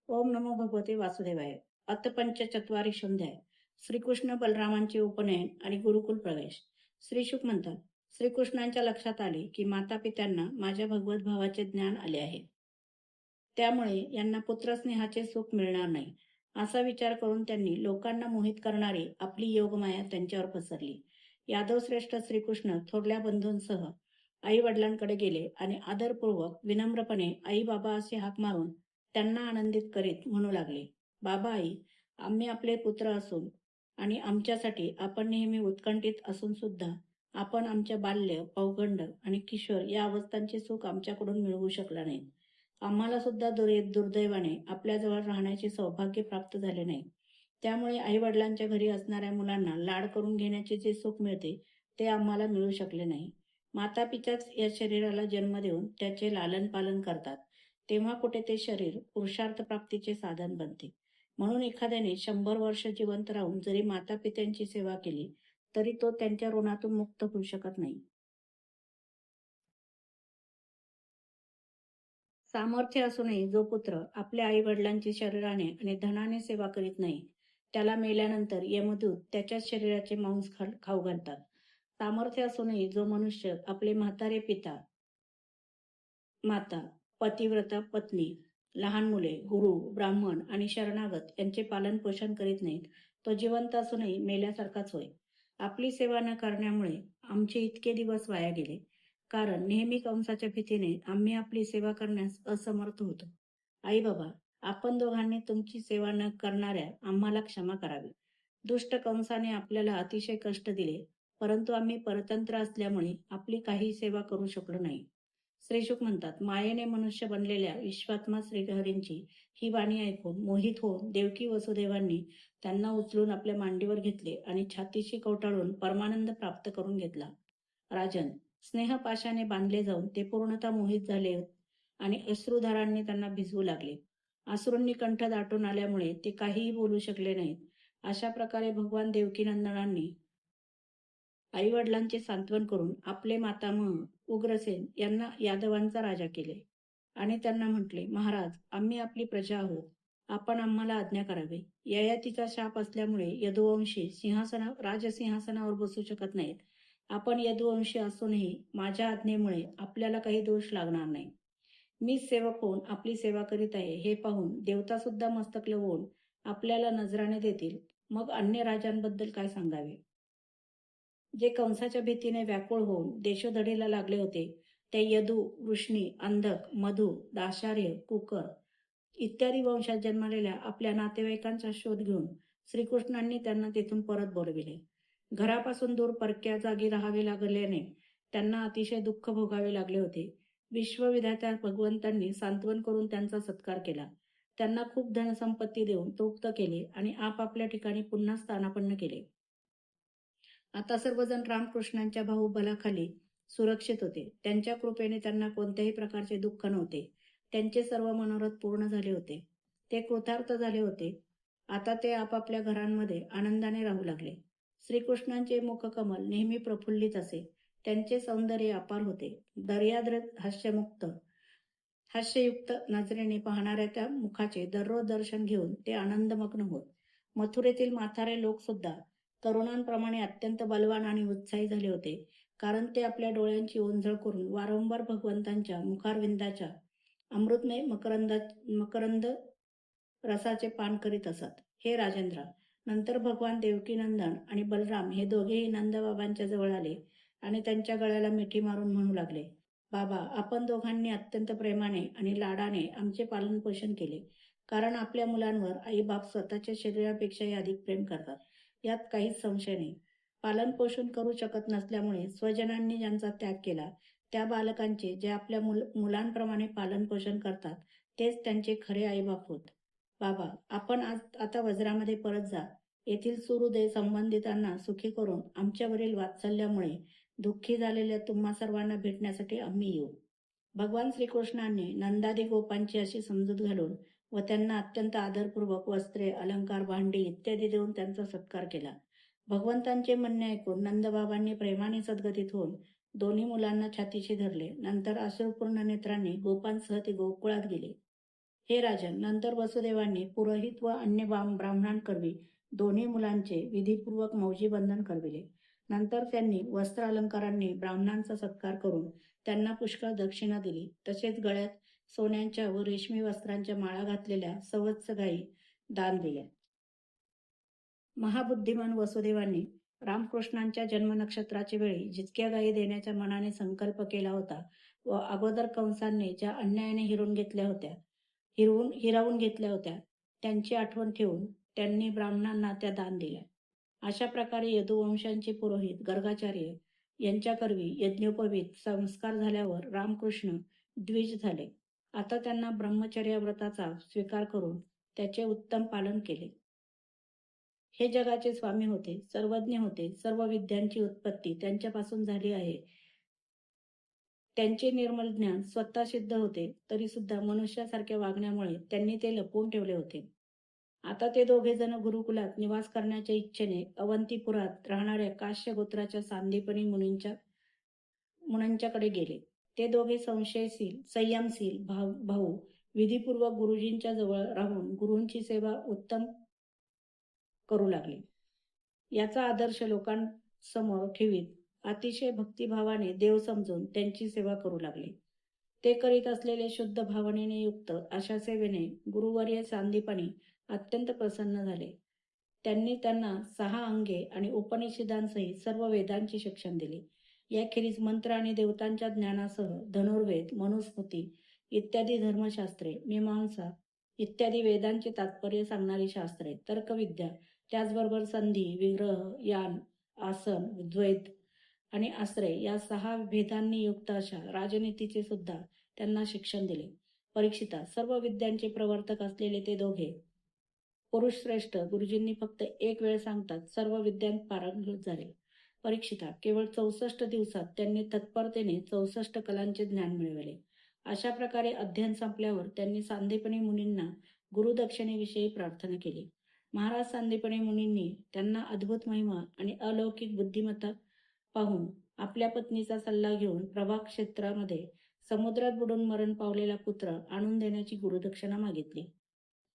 ओम नमो भगवते वासुदेवाय. अथ पंचचत्वारी संध्याय. श्रीकृष्ण बलरामांचे उपनयन आणि गुरुकुल प्रवेश. श्रीशुक म्हणतात, श्रीकृष्णांच्या लक्षात आले की माता पित्यांना माझ्या भगवत भावाचे ज्ञान आले आहे. त्यामुळे यांना पुत्रस्नेहाचे सुख मिळणार नाही, असा विचार करून त्यांनी लोकांना मोहित करणारी आपली योगमाया त्यांच्यावर पसरली. यादवश्रेष्ठ श्रीकृष्ण थोरल्या बंधूंसह आई वडिलांकडे गेले आणि आदरपूर्वक विनम्रपणे आई बाबा असे हाक मारून त्यांना आनंदित करीत म्हणू लागले, बाबा आई, आम्ही आपले पुत्र असून आणि आमच्यासाठी आपण नेहमी उत्कंठित असून सुद्धा आपण आमच्या बाल्य, पौगंड आणि किशोर या अवस्थांचे सुख आमच्याकडून मिळवू शकला नाही. आम्हाला सुद्धा दुर्दैवाने आपल्याजवळ राहण्याचे सौभाग्य प्राप्त झाले नाही. त्यामुळे आई वडिलांच्या घरी असणाऱ्या मुलांना लाड करून घेण्याचे जे सुख मिळते ते आम्हाला मिळू शकले नाही. माता पिताच या शरीराला जन्म देऊन त्याचे लालन पालन करतात, तेव्हा कुठे ते शरीर पुरुषार्थ प्राप्तीचे साधन बनते. म्हणून एखाद्याने 100 वर्ष जिवंत राहून जरी माता पित्यांची सेवा केली तरी तो त्यांच्या ऋणातून मुक्त होऊ शकत नाही. सामर्थ्य असूनही जो पुत्र आपल्या आई वडिलांची शरीराने आणि धनाने सेवा करीत नाही, त्याला मेल्यानंतर यमदूत त्याच्याच शरीराचे मांस खाऊ घालतात. सामर्थ्य असूनही जो मनुष्य आपले म्हातारे पिता, माता, पतिव्रता पत्नी, लहान मुले, गुरु, ब्राह्मण आणि शरणागत यांचे पालन पोषण करीत नाहीत, तो जिवंत असूनही मेल्यासारखाच होय. आपली सेवा न करण्यामुळे आमचे इतके दिवस वाया गेले, कारण नेहमी कंसाच्या भीतीने आम्ही आपली सेवा करण्यास असमर्थ होतो. आई बाबा, आपण दोघांनी तुमची सेवा न करणाऱ्या आम्हाला क्षमा करावी. दुष्ट कंसाने आपल्याला अतिशय कष्ट दिले, परंतु आम्ही परतंत्र असल्यामुळे आपली काही सेवा करू शकलो नाही. श्रीशुक म्हणतात, मायेने मनुष्य बनलेल्या विश्वात्मा श्रीहरींची ही वाणी ऐकून मोहित होऊन देवकी वसुदेवांनी त्यांना उचलून आपल्या मांडीवर घेतले आणि छातीशी कवटाळून परमानंद प्राप्त करून घेतला. राजन, स्नेहपाशाने बांधले जाऊन ते पूर्णतः मोहित झाले आणि अश्रुधारांनी त्यांना भिजवू लागले. अश्रूंनी कंठ दाटून आल्यामुळे ते काहीही बोलू शकले नाहीत. अशा प्रकारे भगवान देवकीनंदनांनी आई वडिलांचे सांत्वन करून आपले मातामह उग्रसेन यांना यादवांचा राजा केले आणि त्यांना म्हटले, महाराज, आम्ही आपली प्रजा आहोत, आपण आम्हाला आज्ञा करावी. ययातीचा शाप असल्यामुळे यदुवंशी राजसिंहासनावर बसू शकत नाहीत. आपण यदुवंशी असूनही माझ्या आज्ञेमुळे आपल्याला काही दोष लागणार नाही. मी सेवक होऊन आपली सेवा करीत आहे हे पाहून देवता सुद्धा मस्तक लवून आपल्याला नजराने देतील, मग अन्य राजांबद्दल काय सांगावे. जे कंसाच्या भीतीने व्याकुळ होऊन देशोधडीला लागले होते, ते यदू, वृष्णी, अंधक, मधु, दाशार्य, कुकर इत्यादी वंशात जन्मलेल्या आपल्या नातेवाईकांचा शोध घेऊन श्रीकृष्णांनी त्यांना तेथून परत बोलविले. घरापासून दूर परक्या जागी राहावे लागल्याने त्यांना अतिशय दुःख भोगावे लागले होते. विश्वविधात्या भगवंतांनी सांत्वन करून त्यांचा सत्कार केला. त्यांना खूप धनसंपत्ती देऊन तृप्त केले आणि आपापल्या ठिकाणी पुन्हा स्थानापन्न केले. आता सर्वजण रामकृष्णांच्या बाहुबलाखाली सुरक्षित होते. त्यांच्या कृपेने त्यांना कोणत्याही प्रकारचे दुःख नव्हते. त्यांचे सर्व मनोरथ पूर्ण झाले होते. ते कृतार्थ झाले होते. आता ते आपापल्या घरांमध्ये आनंदाने राहू लागले. श्रीकृष्णांचे मुखकमल नेहमी प्रफुल्लित असे. त्यांचे सौंदर्य अपार होते. दर्याद्र हास्ययुक्त नजरेने पाहणाऱ्या त्या मुखाचे दररोज दर्शन घेऊन ते आनंदमग्न होत. मथुरेतील म्हातारे लोक सुद्धा तरुणांप्रमाणे अत्यंत बलवान आणि उत्साही झाले होते, कारण ते आपल्या डोळ्यांची ओंजळ करून वारंवार भगवंतांच्या मुखारविंदाच्या अमृतमय मकरंद रसाचे पान करीत असत. हे राजेंद्र, नंतर भगवान देवकीनंदन आणि बलराम हे दोघेही नंदबाबांच्या जवळ आले आणि त्यांच्या गळ्याला मिठी मारून म्हणू लागले, बाबा, आपण दोघांनी अत्यंत प्रेमाने आणि लाडाने आमचे पालन पोषण केले, कारण आपल्या मुलांवर आई बाप स्वतःच्या शरीरापेक्षाही अधिक प्रेम करतात, यात काहीच संशय नाही. पालन पोषण करू शकत नसल्यामुळे स्वजनांनी ज्यांचा त्याग केला, त्या बालकांचे जे आपल्या मुलांप्रमाणे पालन पोषण करतात तेच त्यांचे खरे आईबाप होत. बाबा, आपण आता वज्रामध्ये परत जा. येथील सुहृदय संबंधितांना सुखी करून आमच्यावरील वात्सल्यामुळे दुःखी झालेल्या तुम्हा सर्वांना भेटण्यासाठी आम्ही येऊ. भगवान श्रीकृष्णांनी नंदादी गोपांची अशी समजूत घालून व त्यांना अत्यंत आदरपूर्वक वस्त्रे, अलंकार, भांडी इत्यादी देऊन त्यांचा सत्कार केला. भगवंतांचे म्हणणे ऐकून नंदबाबांनी प्रेमाने सद्गतीत होऊन दोन्ही मुलांना छातीशी धरले. नंतर अश्रुपूर्ण नेत्रांनी गोपांसह ते गोकुळात गेले. हे राजन, नंतर वसुदेवांनी पुरोहित व अन्य ब्राह्मणांकरवी दोन्ही मुलांचे विधीपूर्वक मौजी बंधन करविले. नंतर त्यांनी वस्त्र अलंकारांनी ब्राह्मणांचा सत्कार करून त्यांना पुष्कळ दक्षिणा दिली. तसेच गळ्यात सोन्यांच्या व रेशमी वस्त्रांच्या माळा घातलेल्या सवत्स गायी दान दिल्या. महाबुद्धिमान वसुदेवांनी रामकृष्णांच्या जन्मनक्षत्राच्या वेळी जितक्या गायी देण्याच्या मनाने संकल्प केला होता व अगोदर कंसांनी ज्या अन्यायाने हिरावून घेतल्या होत्या त्यांची आठवण ठेवून त्यांनी ब्राह्मणांना त्या दान दिल्या. अशा प्रकारे यदुवंशांचे पुरोहित गर्गाचार्य यांच्याकरवी यज्ञोपवीत संस्कार झाल्यावर रामकृष्ण द्विज झाले. आता त्यांना ब्रह्मचर्य व्रताचा स्वीकार करून त्याचे उत्तम पालन केले. हे जगाचे स्वामी होते, सर्वज्ञ होते, सर्व विद्यांची उत्पत्ती त्यांच्यापासून झाली आहे. त्यांचे निर्मल ज्ञान स्वतः सिद्ध होते, तरी सुद्धा मनुष्यासारख्या वागण्यामुळे त्यांनी ते लपवून ठेवले होते. आता ते दोघे जण गुरुकुलात निवास करण्याच्या इच्छेने अवंतीपुरात राहणाऱ्या काश्य गोत्राच्या सांदीपनी मुनींच्याकडे गेले. ते दोघे संयमशील भाऊ विधीपूर्वक गुरुजींच्या जवळ राहून गुरूंची सेवा उत्तम करू लागले. याचा आदर्श लोकांसमोर ठेवीत अतिशय भक्तिभावाने देव समजून त्यांची सेवा करू लागले. ते करीत असलेले शुद्ध भावनेने युक्त अशा सेवेने गुरुवर्य सांदीपनी अत्यंत प्रसन्न झाले. त्यांनी त्यांना 6 अंगे आणि उपनिषदांसहित सर्व वेदांचे शिक्षण दिले. याखेरीज मंत्र आणि देवतांच्या ज्ञानासह धनुर्वेद, मनुस्मृती इत्यादी धर्मशास्त्रे, मीमांसा इत्यादी वेदांचे तात्पर्य सांगणारी शास्त्रे, तर्कविद्या, त्याचबरोबर संधी, विग्रह, यान, आसन, द्वैत आणि आश्रय या 6 भेदांनी युक्त अशा राजनीतीचे सुद्धा त्यांना शिक्षण दिले. परीक्षिता, सर्व विद्यांचे प्रवर्तक असलेले ते दोघे पुरुष श्रेष्ठ गुरुजींनी फक्त एक वेळ सांगतात सर्व विद्यांत पारंगत झाले. परीक्षिता, केवळ 64 दिवसात त्यांनी तत्परतेने 64 कलांचे ज्ञान मिळवले. अशा प्रकारे अध्ययन संपल्यावर त्यांनी सांदीपनी मुनींना गुरुदक्षिणेविषयी प्रार्थना केली. महाराज सांदीपनी मुनींनी त्यांना अद्भुत महिमा आणि अलौकिक बुद्धिमत्ता पाहून आपल्या पत्नीचा सल्ला घेऊन प्रभाग क्षेत्रामध्ये समुद्रात बुडून मरण पावलेला पुत्र आणून देण्याची गुरुदक्षिणा मागितली.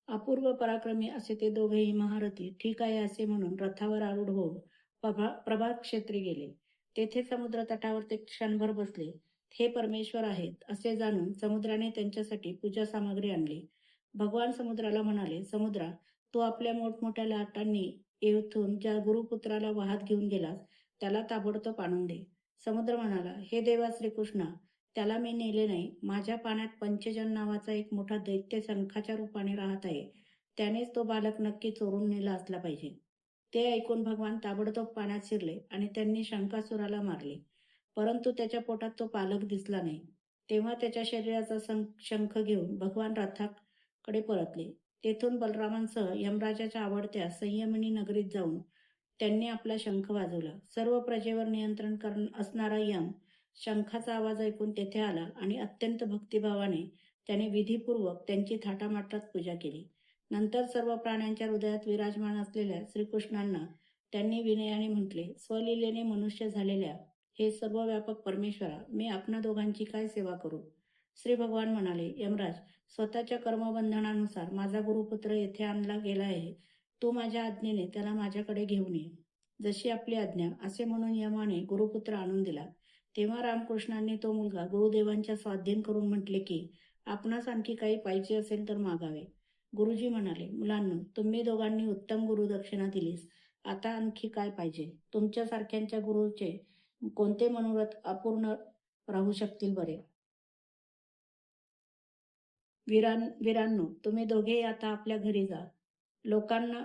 अपूर्व पराक्रमी असे ते दोघेही महारथी ठीक आहे असे म्हणून रथावर आरूढ होऊन प्रभाग क्षेत्री गेले. तेथे समुद्र तटावर ते क्षणभर बसले. हे परमेश्वर आहेत असे जाणून समुद्राने त्यांच्यासाठी पूजा सामग्री आणली. भगवान समुद्राला म्हणाले, समुद्रा, तू आपल्या मोठमोठ्या लाटांनी येथून ज्या गुरुपुत्राला वाहत घेऊन गेलास त्याला ताबडतोब आणून दे. समुद्र म्हणाला, हे देवा श्रीकृष्णा, त्याला मी नेले नाही. माझ्या पाण्यात पंचजन नावाचा एक मोठा दैत्य शंखाच्या रूपाने राहत आहे. त्यानेच तो बालक नक्की चोरून नेला असला पाहिजे. ते ऐकून भगवान ताबडतोब पाण्यात शिरले आणि त्यांनी शंखासुराला मारले. परंतु त्याच्या पोटात तो बालक दिसला नाही. तेव्हा त्याच्या शरीराचा शंख घेऊन भगवान रथाकडे परतले. तेथून बलरामांसह यमराजाच्या आवडत्या संयमिनी नगरीत जाऊन त्यांनी आपला शंख वाजवला. सर्व प्रजेवर नियंत्रण असणारा यम शंखाचा आवाज ऐकून तेथे आला आणि अत्यंत भक्तिभावाने त्याने विधीपूर्वक त्यांची थाटामाटात पूजा केली. नंतर सर्व प्राण्यांच्या हृदयात विराजमान असलेल्या श्रीकृष्णांना त्यांनी विनयाने म्हटले, स्वलीलेने मनुष्य झालेल्या हे सर्व व्यापक परमेश्वरा, मी आपणा दोघांची काय सेवा करू? श्री भगवान म्हणाले, यमराज, स्वतःच्या कर्मबंधनानुसार माझा गुरुपुत्र येथे आणला गेला आहे. तू माझ्या आज्ञेने त्याला माझ्याकडे घेऊन ये. जशी आपली आज्ञा असे म्हणून यमाने गुरुपुत्र आणून दिला. तेव्हा रामकृष्णांनी तो मुलगा गुरुदेवांच्या स्वाधीन करून म्हटले की आपणास आणखी काही पाहिजे असेल तर मागावे. गुरुजी म्हणाले, मुलांनो, तुम्ही दोघांनी उत्तम गुरुदक्षिणा दिलीस. आता आणखी काय पाहिजे? तुमच्यासारख्यांच्या गुरुचे कोणते मनोरथ अपूर्ण राहू शकतील बरे? वीरांनो, तुम्ही दोघेही आता आपल्या घरी जा. लोकांना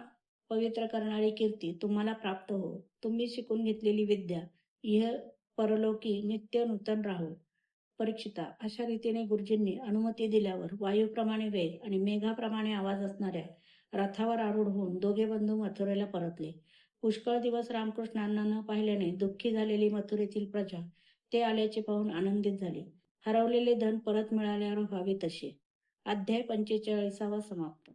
पवित्र करणारी कीर्ती तुम्हाला प्राप्त हो. तुम्ही शिकून घेतलेली विद्या इह परलोकी नित्य नूतन राहो. परीक्षिता, अशा रीतीने गुरुजींनी अनुमती दिल्यावर वायूप्रमाणे वेग आणि मेघाप्रमाणे आवाज असणाऱ्या रथावर आरूढ होऊन दोघे बंधू मथुरेला परतले. पुष्कळ दिवस रामकृष्णांना न पाहिल्याने दुःखी झालेली मथुरेतील प्रजा ते आल्याचे पाहून आनंदित झाली. हरवलेले धन परत मिळाल्यावर व्हावे तसे. अध्याय 45 समाप्त.